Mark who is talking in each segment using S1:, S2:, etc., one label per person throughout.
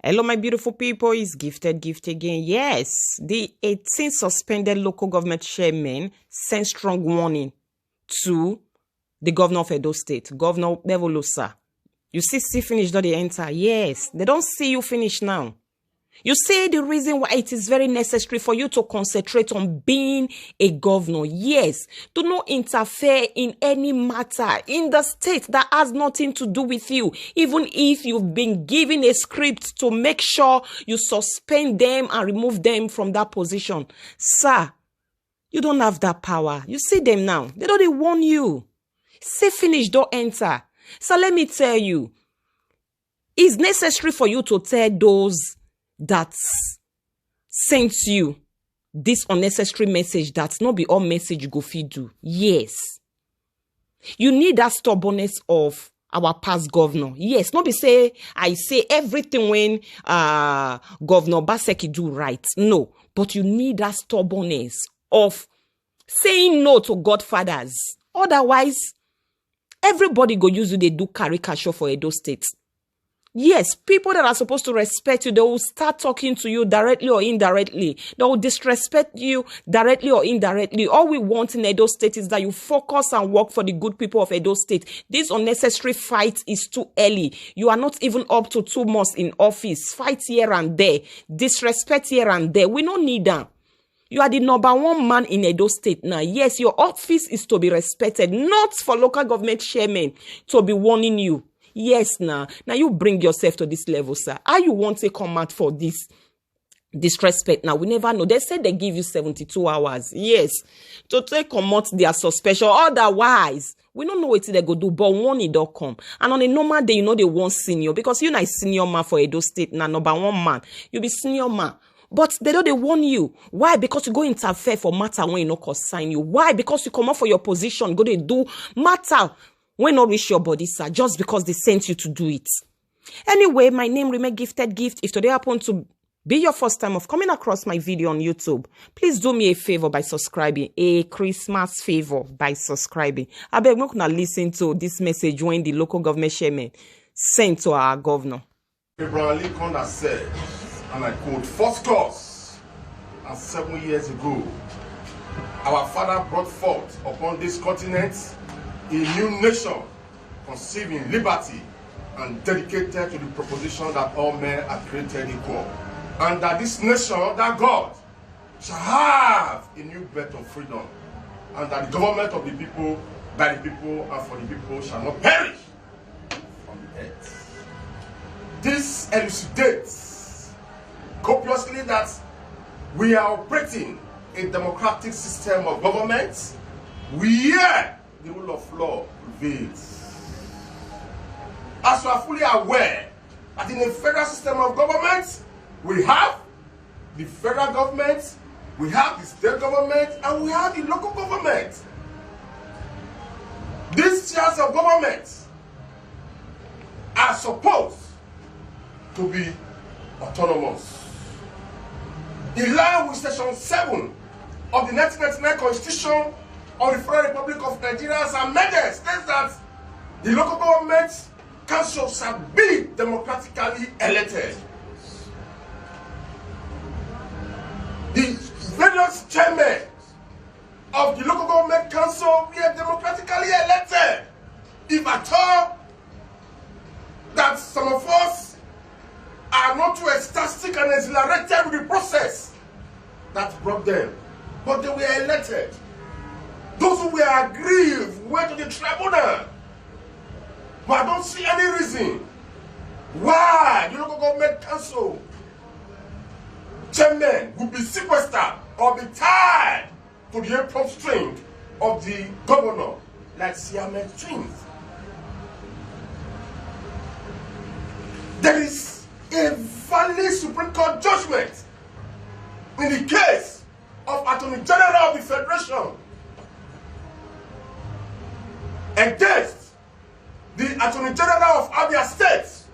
S1: Hello, my beautiful people. It's Gifted Gift again. Yes, the 18 suspended local government chairmen sent strong warning to the governor of Edo State, Governor Okpebholo, sir. You see finish, don't they enter? Yes, they don't see you finish now. You say the reason why it is very necessary for you to concentrate on being a governor. Yes, do not interfere in any matter in the state that has nothing to do with you. Even if you've been given a script to make sure you suspend them and remove them from that position. Sir, you don't have that power. You see them now. They don't warn you. Say finish, don't enter. So let me tell you, it's necessary for you to tell those that sent you this unnecessary message that not be all message go feed you. Yes. You need that stubbornness of our past governor. Yes, not be say, I say everything when Governor Baseki do right. No, but you need that stubbornness of saying no to godfathers. Otherwise, everybody go use you, they do caricature for Edo State. Yes, people that are supposed to respect you, they will start talking to you directly or indirectly. They will disrespect you directly or indirectly. All we want in Edo State is that you focus and work for the good people of Edo State. This unnecessary fight is too early. You are not even up to 2 months in office. Fight here and there. Disrespect here and there. We don't need that. You are the #1 man in Edo State now. Yes, your office is to be respected, not for local government chairmen to be warning you. Yes, now you bring yourself to this level, sir. How you want to come out for this disrespect? Now, we never know. They said they give you 72 hours. Yes, to take out their suspension. Otherwise, we don't know what they go do, but one it don't come. And on a normal day, you know they want senior, because you're not a senior man for Edo State now, #1 man. You be senior man. But they warn you. Why? Because you go interfere for matter when you no consign you. Why? Because you come up for your position, go they do matter when not reach your body, sir, just because they sent you to do it. Anyway, my name remain Gifted Gift. If today happen to be your first time of coming across my video on YouTube, please do me a favor by subscribing. A Christmas favor by subscribing. I beg not gonna listen to this message when the local government chairman sent to our governor.
S2: Abraham Lincoln has said, and I quote, "First course, and 7 years ago, our father brought forth upon this continent a new nation, conceiving liberty and dedicated to the proposition that all men are created equal, and that this nation, that God, shall have a new birth of freedom, and that the government of the people, by the people, and for the people shall not perish from the earth." This elucidates copiously that we are operating a democratic system of government where the rule of law prevails. As we are fully aware that in a federal system of government, we have the federal government, we have the state government, and we have the local government. These chairs of government are supposed to be autonomous. In line with Section 7 of the 1999 Constitution of the Federal Republic of Nigeria, as amended, states that the local government council shall be democratically elected. The various chairmen of the local government council were democratically elected. If at all that some of us are not too ecstatic and exhilarated with the process that brought them, but they were elected. Those who were aggrieved went to the tribunal. But I don't see any reason why the local government council chairmen would be sequestered or be tied to the apron string of the governor like Siamese twins. There is a valid Supreme Court judgment in the case of Attorney General of the Federation against the Attorney General of Abia State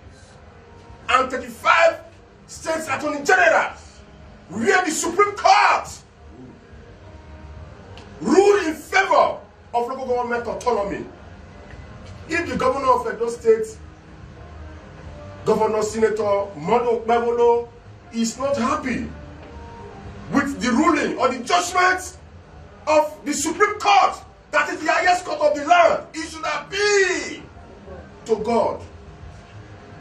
S2: and 35 states Attorney Generals, where the Supreme Court ruled in favor of local government autonomy. If the governor of Edo State Governor Senator Okpebholo is not happy with the ruling or the judgment of the Supreme Court, that is the highest court of the land. It should appeal to God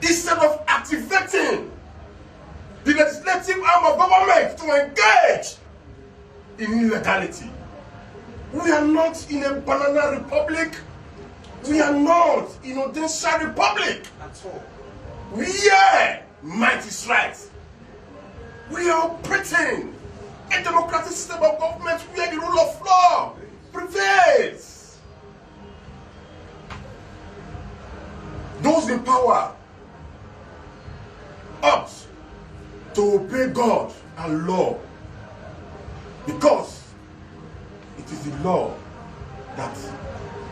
S2: instead of activating the legislative arm of government to engage in illegality. We are not in a banana republic. We are not in a Odessa republic. That's all. We are might is right. We are operating a democratic system of government where the rule of law prevails. Those in power ought to obey God and law, because it is the law that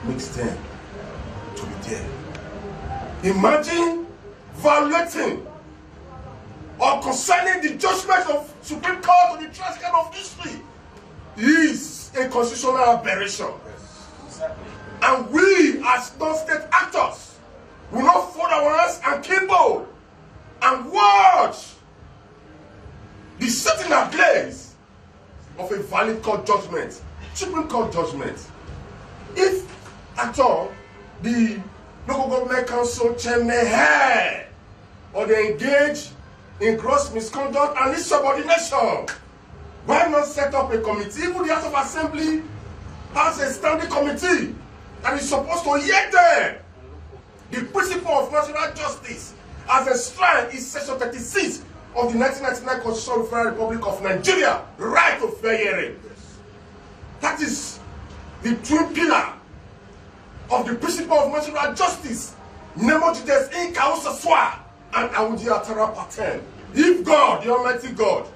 S2: makes them to be there. Imagine violating or concerning the judgment of Supreme Court or the transcript of history is a constitutional aberration. Yes, exactly. And we as non-state actors will not fold our hands and keyboard and watch the setting ablaze of a valid court judgment, Supreme Court judgment. If at all the local government council chairman had or they engage in gross misconduct and insubordination, why not set up a committee? Even the House of Assembly has a standing committee that is supposed to hear them. The principle of natural justice as enshrined in Section 36 of the 1999 Constitution of the Federal Republic of Nigeria, right of fair hearing. That is the twin pillar of the principle of natural justice. Nemo Judes in Kausa Swa and Audi Atara Paten. If God, the Almighty God,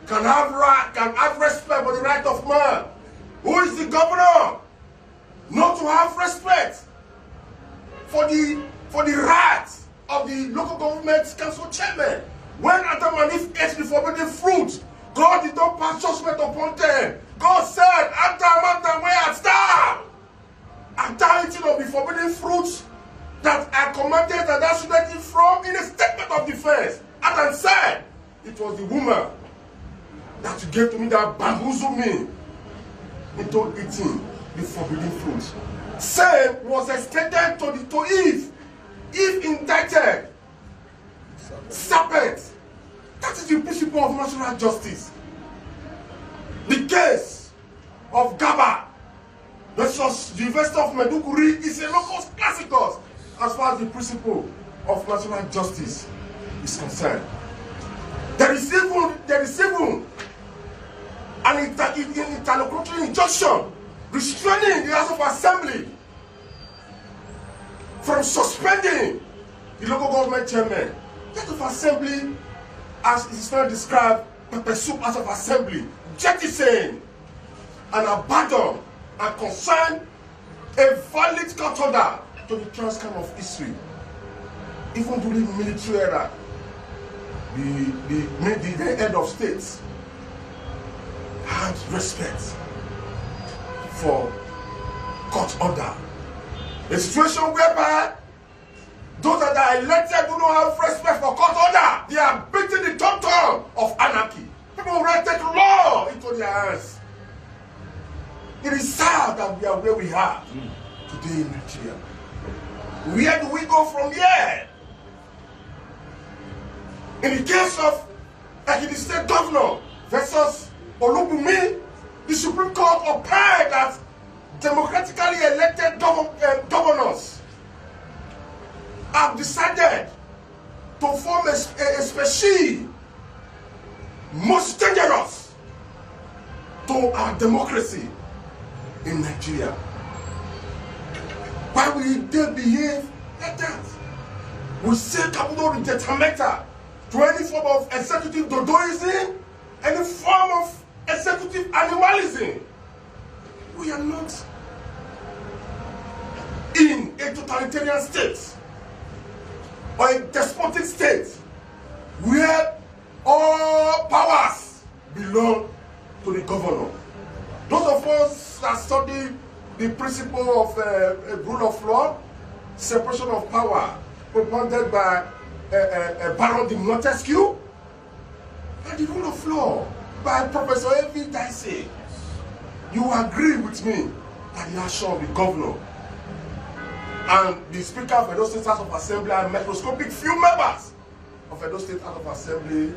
S2: can have respect for the right of man, who is the governor not to have respect for the right of the local government council chairman? When Adam and Eve ate the forbidden fruit, God did not pass judgment upon them. God said, Adam, where art thou? Art thou eating of the forbidden fruit that I commanded that thou shouldest eat from? In a statement of defense, Adam said, it was the woman that you gave to me that bamboozled me into eating the forbidden fruit. Same was extended to Eve. Eve indicted serpent. That is the principle of natural justice. The case of Gaba versus the University of Maiduguri is a locus classicus as far as the principle of natural justice is concerned. There is even an interlocutory injunction restraining the House of Assembly from suspending the local government chairman. The House of Assembly, as it is not described, pepper soup House of Assembly, jettison and abandon and consign a valid court order to the transcript of history. Even during the military era, the head of states had respect for court order. A situation whereby those that are elected do not have respect for court order. They are beating the tom-tom of anarchy. People will take law into their hands. It is sad that we are where we are today in Nigeria. Where do we go from here? In the case of Edo State Governor versus Olubumi, the Supreme Court opined that democratically elected governors have decided to form a species most dangerous to our democracy in Nigeria. Why will they behave like that? We say capital determinata to any form of executive dodoism, any form of executive animalism. We are not in a totalitarian state or a despotic state where all powers belong to the governor. Those of us that study the principle of rule of law, separation of power, propounded by Baron de Montesquieu, and the rule of law by Professor A.V. Dicey. You agree with me that the action of the governor and the Speaker of Edo State House of Assembly and microscopic few members of Edo State House of Assembly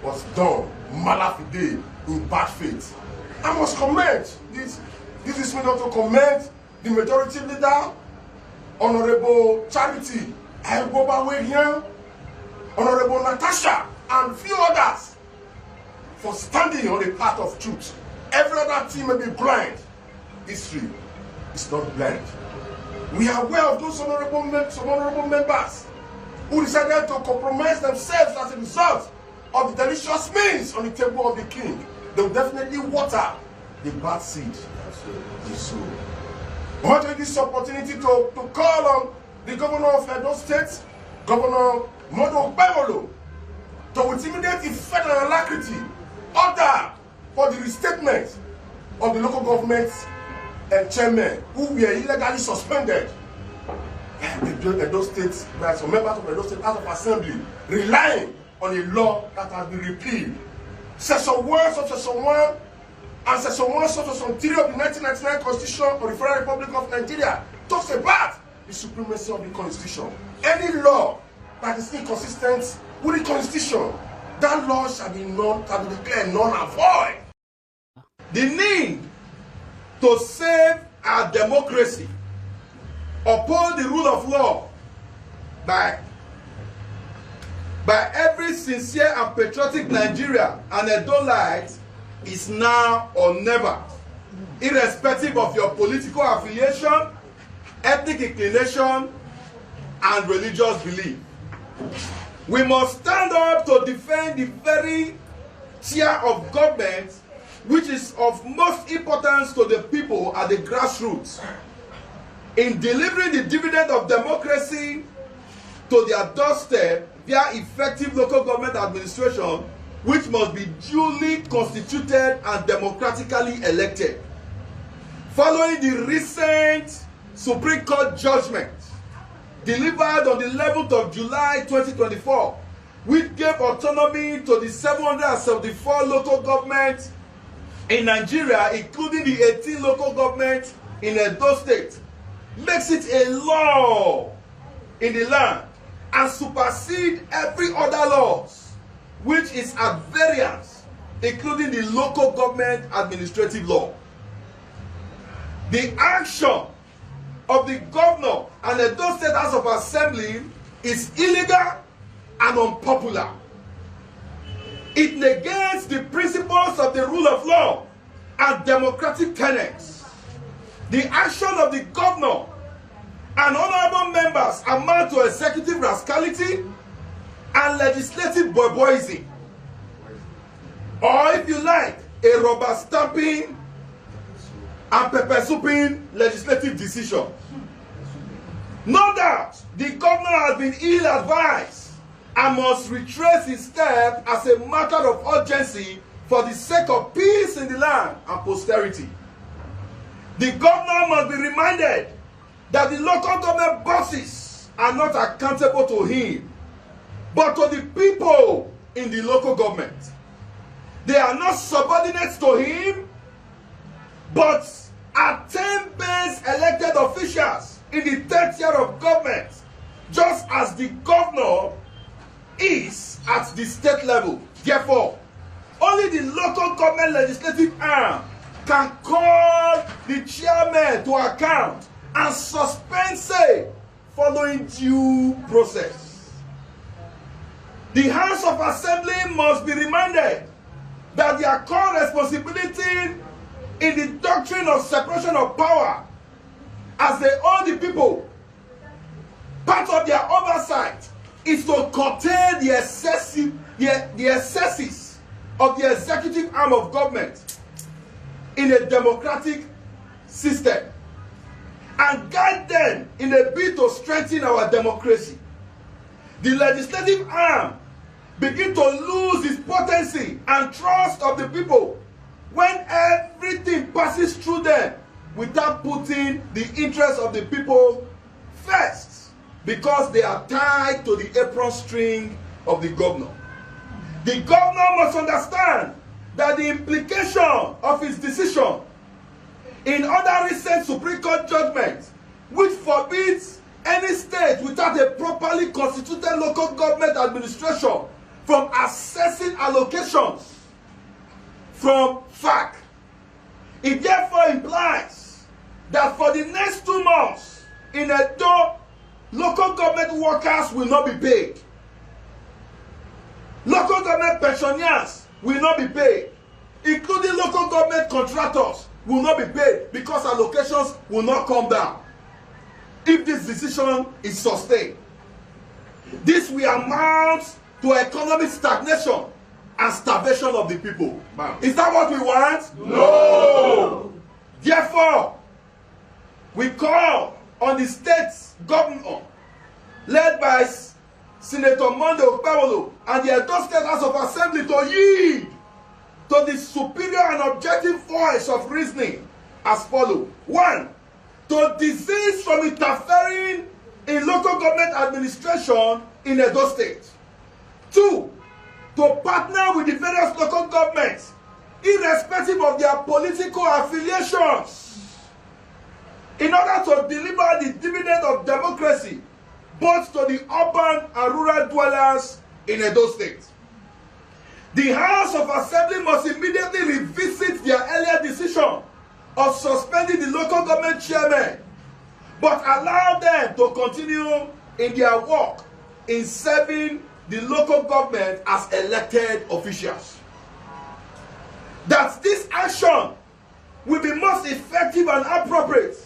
S2: was done mala fide in bad faith. I must commend this is me not to commend the majority leader, Honorable Charity Ayobobawegian, Honorable Natasha, and few others for standing on the path of truth. Every other team may be blind. History is not blind. We are aware of those honorable members who decided to compromise themselves as a result of the delicious means on the table of the king. They will definitely water the bad seed they sow. I want to take this opportunity to call on the governor of Edo State, Governor Okpebholo, to with immediate effect and alacrity order for the restatement of the local government chairmen who were illegally suspended. The Edo State, by some members of the Edo State House of Assembly, relying on a law that has been repealed. Section 1, Subsection 1, and Section 1, Subsection 3 of the 1999 Constitution of the Federal Republic of Nigeria talks about the supremacy of the Constitution. Any law that is inconsistent with the Constitution, that law shall be declared null and void.
S3: The need to save our democracy, uphold the rule of law by every sincere and patriotic Nigeria and Edolite is now or never, irrespective of your political affiliation, ethnic inclination, and religious belief. We must stand up to defend the very tier of government which is of most importance to the people at the grassroots in delivering the dividend of democracy to their doorstep via effective local government administration, which must be duly constituted and democratically elected. Following the recent Supreme Court judgment delivered on the 11th of July 2024, which gave autonomy to the 774 local governments in Nigeria, including the 18 local governments in Edo State, makes it a law in the land and supersede every other laws which is at variance, including the local government administrative law. The action of the governor and Edo State House of Assembly is illegal and unpopular. It negates the principles of the rule of law and democratic tenets. The action of the governor and honorable members amount to executive rascality and legislative boyboism, or if you like, a rubber stamping and pepper souping legislative decision. No doubt, the governor has been ill-advised and must retrace his steps as a matter of urgency for the sake of peace in the land and posterity. The governor must be reminded that the local government bosses are not accountable to him, but to the people in the local government. They are not subordinates to him, but are term-based elected officials in the third tier of government, just as the governor is at the state level. Therefore, only the local government legislative arm can call the chairman to account and suspend say following due process. The House of Assembly must be reminded that their core responsibility in the doctrine of separation of power, as they own the people, part of their oversight is to curtail the excesses of the executive arm of government in a democratic system and guide them in a bid to strengthen our democracy. The legislative arm begin to lose its potency and trust of the people when everything passes through them without putting the interests of the people first. because they are tied to the apron string of the governor. The governor must understand that the implication of his decision in other recent Supreme Court judgments, which forbids any state without a properly constituted local government administration from assessing allocations from FAC. It therefore implies that for the next 2 months in Edo, local government workers will not be paid. Local government pensioners will not be paid, including local government contractors will not be paid because allocations will not come down if this decision is sustained. This will amount to economic stagnation and starvation of the people. Is that what we want? No! Therefore, we call on the state governor, led by Senator Monday Okpebholo and the Edo State House of Assembly, to yield to the superior and objective voice of reasoning as follows. 1. To desist from interfering in local government administration in Edo State. 2. To partner with the various local governments, irrespective of their political affiliations, in order to deliver the dividend of democracy both to the urban and rural dwellers in Edo State. The House of Assembly must immediately revisit their earlier decision of suspending the local government chairmen, but allow them to continue in their work in serving the local government as elected officials. That this action will be most effective and appropriate,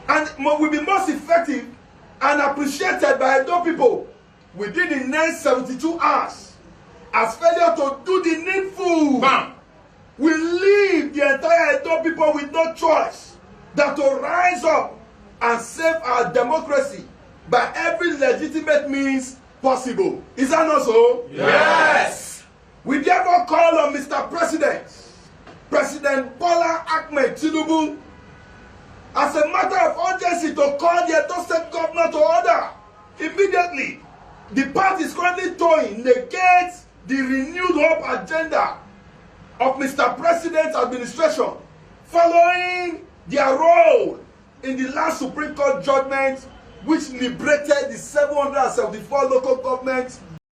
S3: and will be most effective and appreciated by Edo people within the next 72 hours, as failure to do the needful will leave the entire Edo people with no choice than to rise up and save our democracy by every legitimate means possible. Is that not so?
S2: Yes!
S3: We therefore call on Mr. President, President Bola Ahmed Tinubu, as a matter of urgency, to call the Edo State Governor to order immediately. The path is currently towing negates the renewed hope agenda of Mr. President's administration following their role in the last Supreme Court judgment, which liberated the 774 local governments